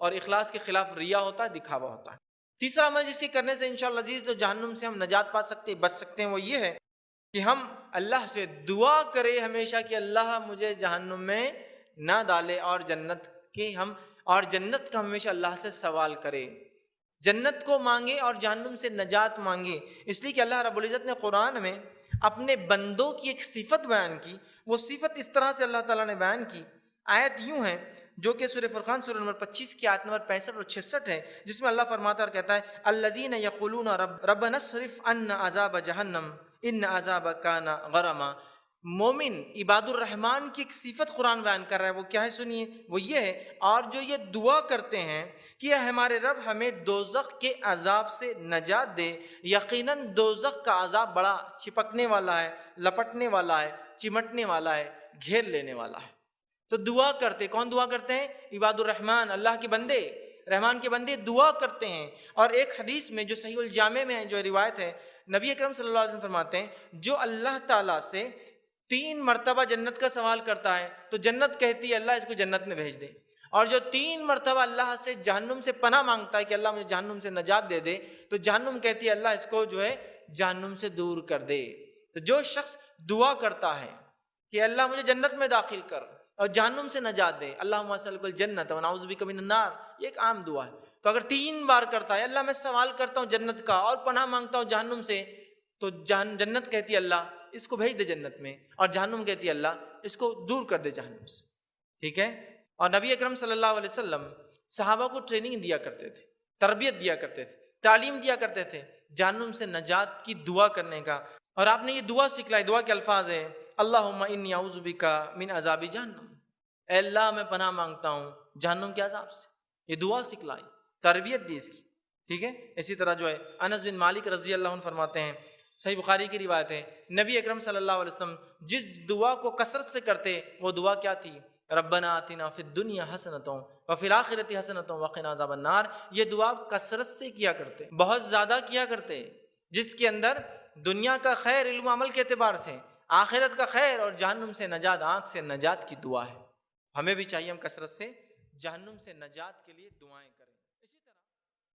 اور اخلاص کے خلاف ریا ہوتا ہے، دکھاوا ہوتا ہے۔ تیسرا عمل جس کے کرنے سے انشاءاللہ عزیز جو جہنم سے ہم نجات پا سکتے بچ سکتے ہیں وہ یہ ہے کہ ہم اللہ سے دعا کرے ہمیشہ کہ اللہ مجھے جہنم میں نہ ڈالے، اور جنت کا ہمیشہ اللہ سے سوال کرے، جنت کو مانگے اور جہنم سے نجات مانگے۔ اس لیے کہ اللہ رب العزت نے قرآن میں اپنے بندوں کی ایک صفت بیان کی، وہ صفت اس طرح سے اللہ تعالیٰ نے بیان کی، آیت یوں ہے جو کہ سورہ فرقان سورہ نمبر 25 کی آیت نمبر 65 اور 66 ہے، جس میں اللہ فرماتا اور کہتا ہے الذین یقولون ربنا اصرف عنا عذاب جہنم ان عذاب کان غراما۔ مومن عباد الرحمن کی ایک صفت قرآن بیان کر رہا ہے، وہ کیا ہے سنیے، وہ یہ ہے اور جو یہ دعا کرتے ہیں کہ اے ہمارے رب ہمیں دوزخ کے عذاب سے نجات دے، یقیناً دوزخ کا عذاب بڑا چپکنے والا ہے، لپٹنے والا ہے، چمٹنے والا ہے، گھیر لینے والا ہے۔ تو دعا کرتے، کون دعا کرتے ہیں؟ عباد الرحمن، اللہ کے بندے، رحمان کے بندے دعا کرتے ہیں۔ اور ایک حدیث میں جو صحیح الجامع میں ہے جو روایت ہے، نبی اکرم صلی اللہ علیہ وسلم فرماتے ہیں جو اللہ تعالیٰ سے 3 مرتبہ جنت کا سوال کرتا ہے تو جنت کہتی ہے اللہ اس کو جنت میں بھیج دے، اور جو 3 مرتبہ اللہ سے جہنم سے پناہ مانگتا ہے کہ اللہ مجھے جہنم سے نجات دے دے تو جہنم کہتی ہے اللہ اس کو جو ہے جہنم سے دور کر دے۔ تو جو شخص دعا کرتا ہے کہ اللہ مجھے جنت میں داخل کر اور جہنم سے نجات دے، اللہم اسألک الجنت ونعوذ بک من النار، یہ ایک عام دعا ہے۔ تو اگر 3 بار کرتا ہے اللہ میں سوال کرتا ہوں جنت کا اور پناہ مانگتا ہوں جہنم سے، تو جنت کہتی ہے اللہ اس کو بھیج دے جنت میں، اور جہنم کہتی ہے اللہ اس کو دور کر دے جہنم سے، ٹھیک ہے۔ اور نبی اکرم صلی اللہ علیہ وسلم صحابہ کو ٹریننگ دیا کرتے تھے، تربیت دیا کرتے تھے، تعلیم دیا کرتے تھے جہنم سے نجات کی دعا کرنے کا، اور آپ نے یہ دعا سکھلائی۔ دعا کے الفاظ ہیں اللہم انی اعوذ بک من عذاب جہنم، اے اللہ میں پناہ مانگتا ہوں جہنم کے عذاب سے، یہ دعا سکھلائی، تربیت دی اس کی، ٹھیک ہے۔ اسی طرح جو ہے انس بن مالک رضی اللہ عنہ فرماتے ہیں، صحیح بخاری کی روایت ہے، نبی اکرم صلی اللہ علیہ وسلم جس دعا کو کثرت سے کرتے وہ دعا کیا تھی؟ ربنا آتنا فی الدنیا حسنۃ وفی الآخرۃ حسنۃ وقنا عذاب النار۔ یہ دعا کثرت سے کیا کرتے، بہت زیادہ کیا کرتے، جس کے اندر دنیا کا خیر علم و عمل کے اعتبار سے، آخرت کا خیر اور جہنم سے نجات، آنکھ سے نجات کی دعا ہے۔ ہمیں بھی چاہیے ہم کثرت سے جہنم سے نجات کے لیے دعائیں کریں۔